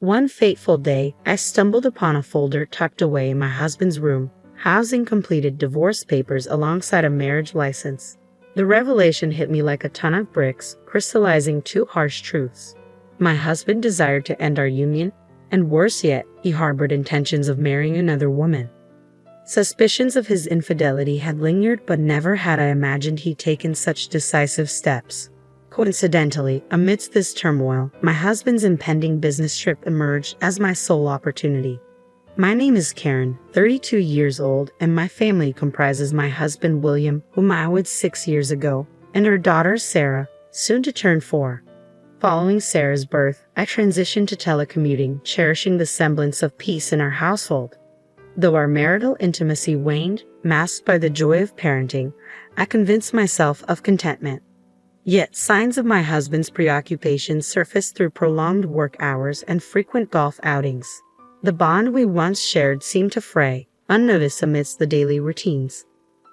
One fateful day, I stumbled upon a folder tucked away in my husband's room, housing completed divorce papers alongside a marriage license. The revelation hit me like a ton of bricks, crystallizing two harsh truths. My husband desired to end our union, and worse yet, he harbored intentions of marrying another woman. Suspicions of his infidelity had lingered, but never had I imagined he'd taken such decisive steps. Coincidentally, amidst this turmoil, my husband's impending business trip emerged as my sole opportunity. My name is Karen, 32 years old, and my family comprises my husband William, whom I wed 6 years ago, and our daughter Sarah, soon to turn 4. Following Sarah's birth, I transitioned to telecommuting, cherishing the semblance of peace in our household. Though our marital intimacy waned, masked by the joy of parenting, I convinced myself of contentment. Yet signs of my husband's preoccupation surfaced through prolonged work hours and frequent golf outings. The bond we once shared seemed to fray, unnoticed amidst the daily routines.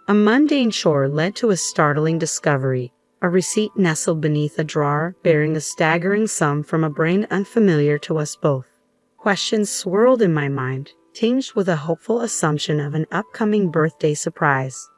A mundane chore led to a startling discovery, a receipt nestled beneath a drawer bearing a staggering sum from a brand unfamiliar to us both. Questions swirled in my mind, tinged with a hopeful assumption of an upcoming birthday surprise.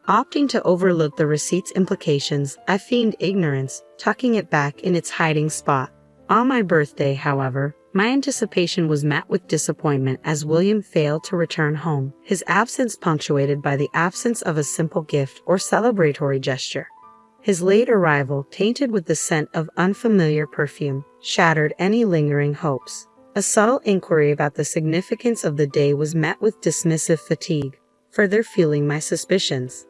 Opting to overlook the receipt's implications, I feigned ignorance, tucking it back in its hiding spot. On my birthday, however, my anticipation was met with disappointment as William failed to return home, his absence punctuated by the absence of a simple gift or celebratory gesture. His late arrival, tainted with the scent of unfamiliar perfume, shattered any lingering hopes. A subtle inquiry about the significance of the day was met with dismissive fatigue, further fueling my suspicions.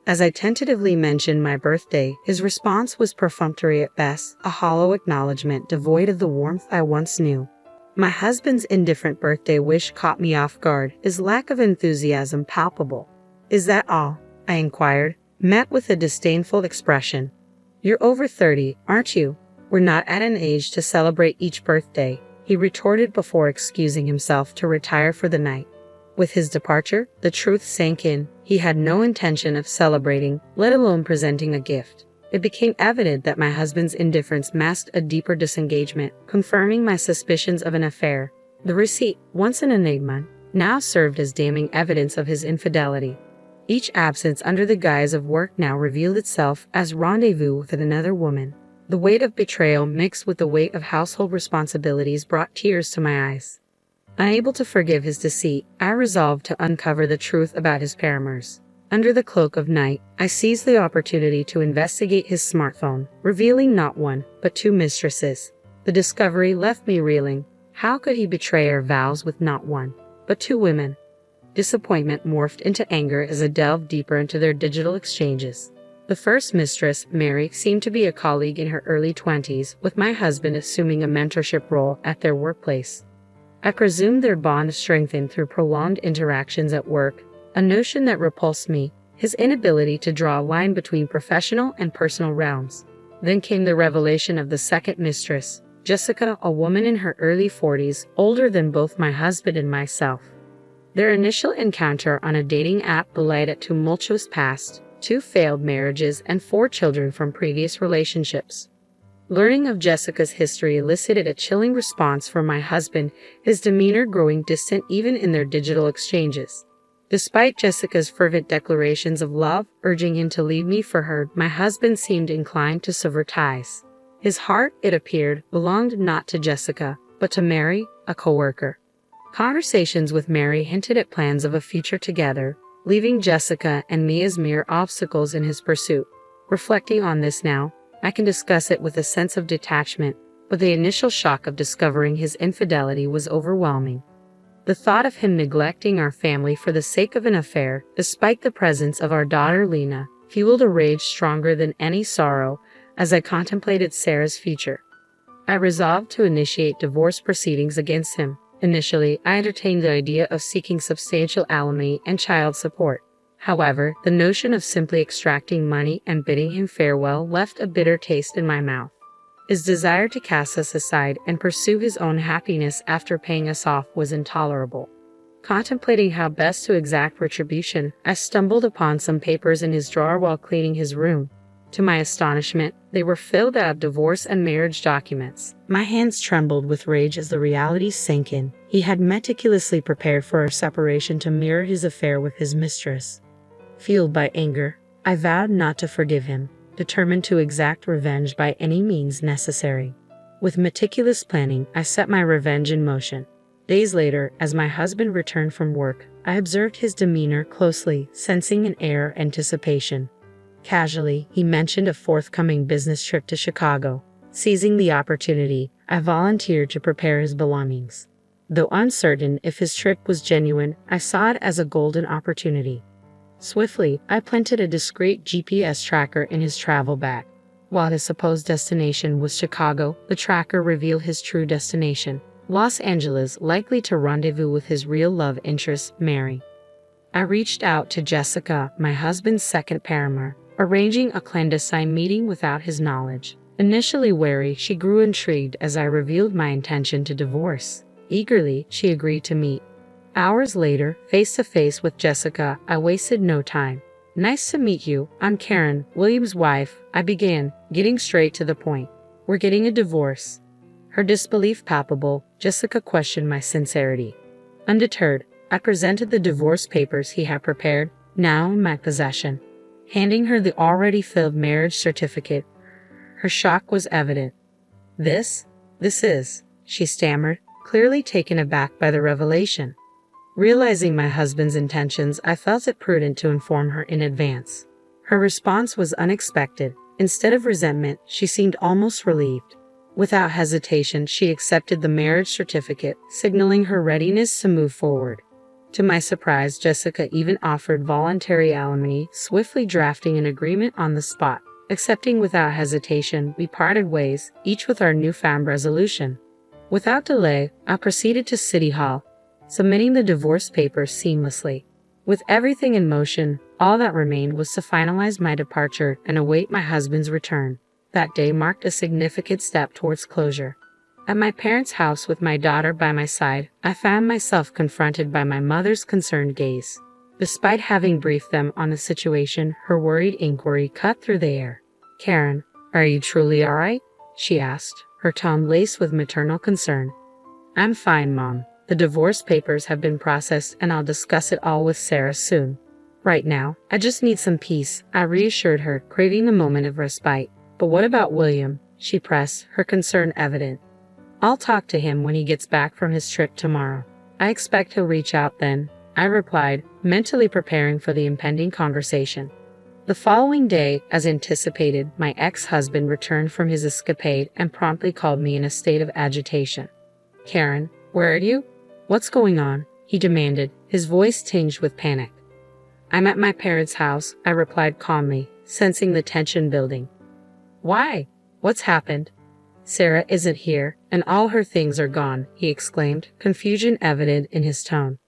As I tentatively mentioned my birthday, his response was perfunctory at best, a hollow acknowledgement devoid of the warmth I once knew. My husband's indifferent birthday wish caught me off guard, his lack of enthusiasm palpable. "Is that all?" I inquired, met with a disdainful expression. "You're over 30, aren't you? We're not at an age to celebrate each birthday," he retorted before excusing himself to retire for the night. With his departure, the truth sank in. He had no intention of celebrating, let alone presenting a gift. It became evident that my husband's indifference masked a deeper disengagement, confirming my suspicions of an affair. The receipt, once an enigma, now served as damning evidence of his infidelity. Each absence under the guise of work now revealed itself as rendezvous with another woman. The weight of betrayal mixed with the weight of household responsibilities brought tears to my eyes. Unable to forgive his deceit, I resolved to uncover the truth about his paramours. Under the cloak of night, I seized the opportunity to investigate his smartphone, revealing not one, but 2 mistresses. The discovery left me reeling. How could he betray our vows with not one, but 2 women? Disappointment morphed into anger as I delved deeper into their digital exchanges. The first mistress, Mary, seemed to be a colleague in her early 20s, with my husband assuming a mentorship role at their workplace. I presumed their bond strengthened through prolonged interactions at work, a notion that repulsed me, his inability to draw a line between professional and personal realms. Then came the revelation of the second mistress, Jessica, a woman in her early 40s, older than both my husband and myself. Their initial encounter on a dating app belied a tumultuous past, 2 failed marriages and 4 children from previous relationships. Learning of Jessica's history elicited a chilling response from my husband, his demeanor growing distant even in their digital exchanges. Despite Jessica's fervent declarations of love, urging him to leave me for her, my husband seemed inclined to sever ties. His heart, it appeared, belonged not to Jessica, but to Mary, a coworker. Conversations with Mary hinted at plans of a future together, leaving Jessica and me as mere obstacles in his pursuit. Reflecting on this now, I can discuss it with a sense of detachment, but the initial shock of discovering his infidelity was overwhelming. The thought of him neglecting our family for the sake of an affair, despite the presence of our daughter Lena, fueled a rage stronger than any sorrow as I contemplated Sarah's future. I resolved to initiate divorce proceedings against him. Initially, I entertained the idea of seeking substantial alimony and child support. However, the notion of simply extracting money and bidding him farewell left a bitter taste in my mouth. His desire to cast us aside and pursue his own happiness after paying us off was intolerable. Contemplating how best to exact retribution, I stumbled upon some papers in his drawer while cleaning his room. To my astonishment, they were filled out divorce and marriage documents. My hands trembled with rage as the reality sank in. He had meticulously prepared for our separation to mirror his affair with his mistress. Fueled by anger, I vowed not to forgive him, determined to exact revenge by any means necessary. With meticulous planning, I set my revenge in motion. Days later, as my husband returned from work, I observed his demeanor closely, sensing an air of anticipation. Casually, he mentioned a forthcoming business trip to Chicago. Seizing the opportunity, I volunteered to prepare his belongings. Though uncertain if his trip was genuine, I saw it as a golden opportunity. Swiftly, I planted a discreet GPS tracker in his travel bag. While his supposed destination was Chicago, the tracker revealed his true destination, Los Angeles, likely to rendezvous with his real love interest, Mary. I reached out to Jessica, my husband's second paramour, arranging a clandestine meeting without his knowledge. Initially wary, she grew intrigued as I revealed my intention to divorce. Eagerly, she agreed to meet. Hours later, face to face with Jessica, I wasted no time. "Nice to meet you. I'm Karen, William's wife," I began, getting straight to the point. "We're getting a divorce." Her disbelief palpable, Jessica questioned my sincerity. Undeterred, I presented the divorce papers he had prepared, now in my possession. Handing her the already filled marriage certificate, her shock was evident. This is," she stammered, clearly taken aback by the revelation. Realizing my husband's intentions, I felt it prudent to inform her in advance. Her response was unexpected. Instead of resentment, she seemed almost relieved. Without hesitation, she accepted the marriage certificate, signaling her readiness to move forward. To my surprise, Jessica even offered voluntary alimony, swiftly drafting an agreement on the spot. Accepting without hesitation, we parted ways, each with our newfound resolution. Without delay, I proceeded to City Hall, submitting the divorce papers seamlessly. With everything in motion, all that remained was to finalize my departure and await my husband's return. That day marked a significant step towards closure. At my parents' house with my daughter by my side, I found myself confronted by my mother's concerned gaze. Despite having briefed them on the situation, her worried inquiry cut through the air. "Karen, are you truly all right?" she asked, her tone laced with maternal concern. "I'm fine, Mom. The divorce papers have been processed and I'll discuss it all with Sarah soon. Right now, I just need some peace," I reassured her, craving a moment of respite. "But what about William?" she pressed, her concern evident. "I'll talk to him when he gets back from his trip tomorrow. I expect he'll reach out then," I replied, mentally preparing for the impending conversation. The following day, as anticipated, my ex-husband returned from his escapade and promptly called me in a state of agitation. "Karen, where are you? What's going on?" he demanded, his voice tinged with panic. "I'm at my parents' house," I replied calmly, sensing the tension building. "Why? What's happened?" "Sarah isn't here, and all her things are gone," he exclaimed, confusion evident in his tone.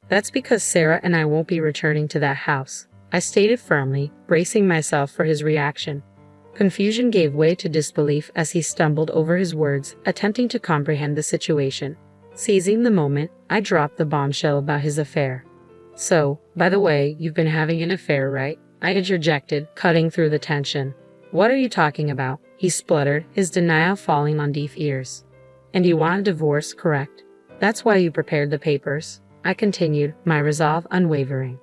"That's because Sarah and I won't be returning to that house," I stated firmly, bracing myself for his reaction. Confusion gave way to disbelief as he stumbled over his words, attempting to comprehend the situation. Seizing the moment, I dropped the bombshell about his affair. "So, by the way, you've been having an affair, right?" I interjected, cutting through the tension. "What are you talking about?" he spluttered, his denial falling on deaf ears. "And you want a divorce, correct? That's why you prepared the papers," I continued, my resolve unwavering.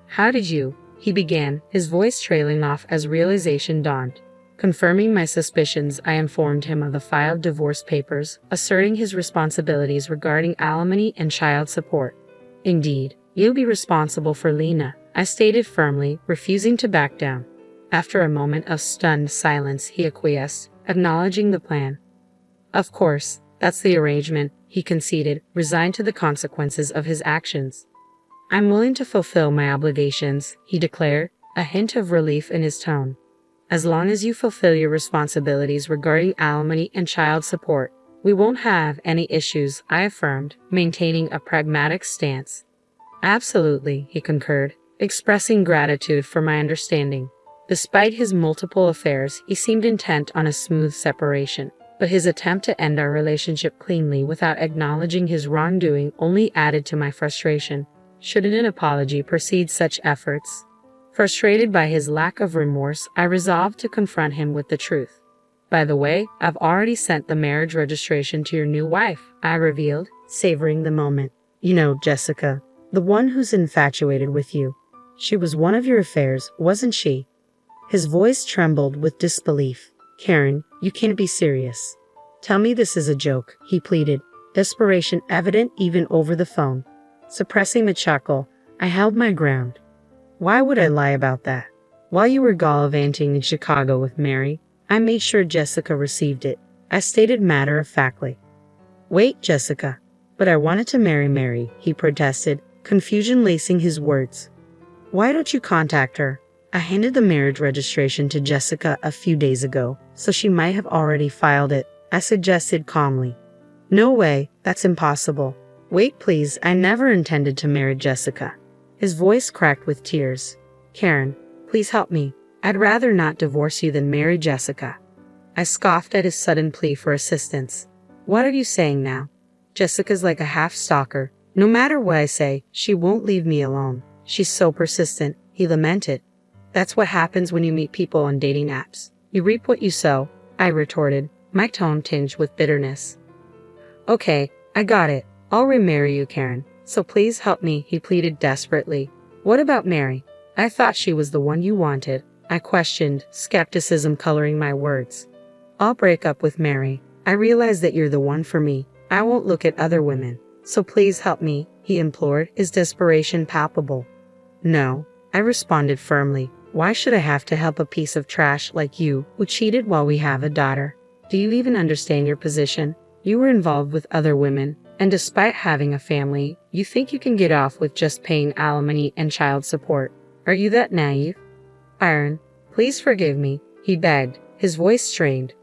"How did you?" he began, his voice trailing off as realization dawned. Confirming my suspicions, I informed him of the filed divorce papers, asserting his responsibilities regarding alimony and child support. "Indeed, you'll be responsible for Lena," I stated firmly, refusing to back down. After a moment of stunned silence, he acquiesced, acknowledging the plan. "Of course, that's the arrangement," he conceded, resigned to the consequences of his actions. "I'm willing to fulfill my obligations," he declared, a hint of relief in his tone. "As long as you fulfill your responsibilities regarding alimony and child support, we won't have any issues," I affirmed, maintaining a pragmatic stance. "Absolutely," he concurred, expressing gratitude for my understanding. Despite his multiple affairs, he seemed intent on a smooth separation, but his attempt to end our relationship cleanly without acknowledging his wrongdoing only added to my frustration. Shouldn't an apology precede such efforts? Frustrated by his lack of remorse, I resolved to confront him with the truth. By the way, I've already sent the marriage registration to your new wife, I revealed, savoring the moment. You know, Jessica, the one who's infatuated with you. She was one of your affairs, wasn't she? His voice trembled with disbelief. Karen, you can't be serious. Tell me this is a joke, he pleaded, desperation evident even over the phone. Suppressing the chuckle, I held my ground. Why would I lie about that? While you were gallivanting in Chicago with Mary, I made sure Jessica received it. I stated matter-of-factly. Wait, Jessica. But I wanted to marry Mary, he protested, confusion lacing his words. Why don't you contact her? I handed the marriage registration to Jessica a few days ago, so she might have already filed it, I suggested calmly. No way, that's impossible. Wait please, I never intended to marry Jessica. His voice cracked with tears. Karen, please help me. I'd rather not divorce you than marry Jessica. I scoffed at his sudden plea for assistance. What are you saying now? Jessica's like a half-stalker. No matter what I say, she won't leave me alone. She's so persistent, he lamented. That's what happens when you meet people on dating apps. You reap what you sow, I retorted, my tone tinged with bitterness. Okay, I got it. I'll remarry you, Karen. So please help me, he pleaded desperately. What about Mary? I thought she was the one you wanted, I questioned, skepticism coloring my words. I'll break up with Mary. I realize that you're the one for me. I won't look at other women. So please help me, he implored, his desperation palpable. No, I responded firmly. Why should I have to help a piece of trash like you, who cheated while we have a daughter? Do you even understand your position? You were involved with other women, and despite having a family, you think you can get off with just paying alimony and child support. Are you that naive? Byron, please forgive me, he begged, his voice strained.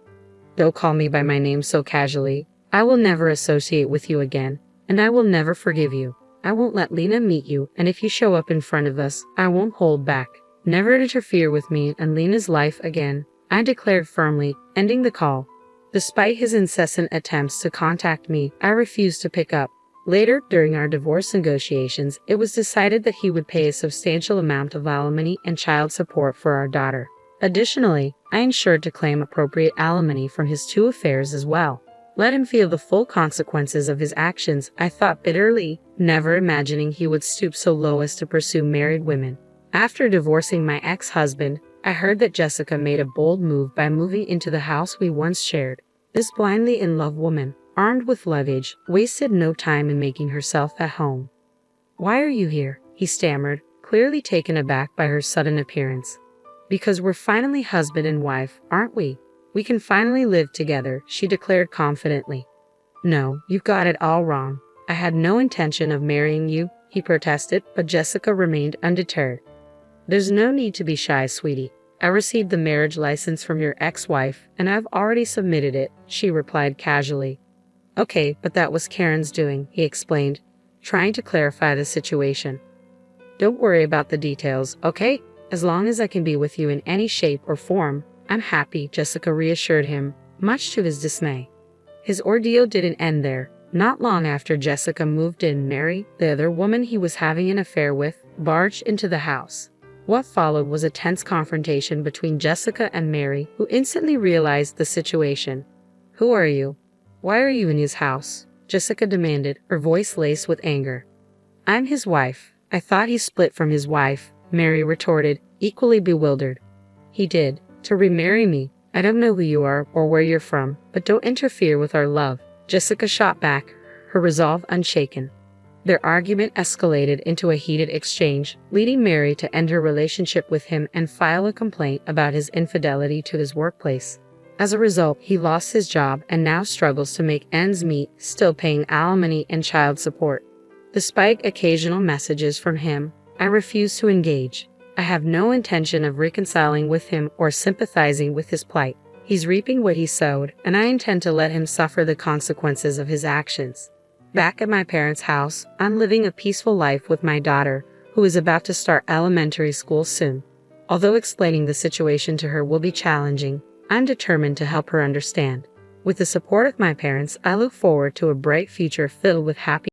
Don't call me by my name so casually. I will never associate with you again, and I will never forgive you. I won't let Lena meet you, and if you show up in front of us, I won't hold back. Never interfere with me and Lena's life again, I declared firmly, ending the call. Despite his incessant attempts to contact me, I refused to pick up. Later, during our divorce negotiations, it was decided that he would pay a substantial amount of alimony and child support for our daughter. Additionally, I ensured to claim appropriate alimony from his two affairs as well. Let him feel the full consequences of his actions, I thought bitterly, never imagining he would stoop so low as to pursue married women. After divorcing my ex-husband, I heard that Jessica made a bold move by moving into the house we once shared. This blindly in love woman, armed with luggage, wasted no time in making herself at home. Why are you here? He stammered, clearly taken aback by her sudden appearance. Because we're finally husband and wife, aren't we? We can finally live together, she declared confidently. No, you've got it all wrong. I had no intention of marrying you, he protested, but Jessica remained undeterred. There's no need to be shy, sweetie. I received the marriage license from your ex-wife, and I've already submitted it, she replied casually. Okay, but that was Karen's doing, he explained, trying to clarify the situation. Don't worry about the details, okay? As long as I can be with you in any shape or form, I'm happy, Jessica reassured him, much to his dismay. His ordeal didn't end there. Not long after Jessica moved in, Mary, the other woman he was having an affair with, barged into the house. What followed was a tense confrontation between Jessica and Mary, who instantly realized the situation. Who are you? Why are you in his house? Jessica demanded, her voice laced with anger. I'm his wife. I thought he split from his wife, Mary retorted, equally bewildered. He did, to remarry me. I don't know who you are or where you're from, but don't interfere with our love, Jessica shot back, her resolve unshaken. Their argument escalated into a heated exchange, leading Mary to end her relationship with him and file a complaint about his infidelity to his workplace. As a result, he lost his job and now struggles to make ends meet, still paying alimony and child support. Despite occasional messages from him, I refuse to engage. I have no intention of reconciling with him or sympathizing with his plight. He's reaping what he sowed, and I intend to let him suffer the consequences of his actions. Back at my parents' house, I'm living a peaceful life with my daughter, who is about to start elementary school soon. Although explaining the situation to her will be challenging, I'm determined to help her understand. With the support of my parents, I look forward to a bright future filled with happy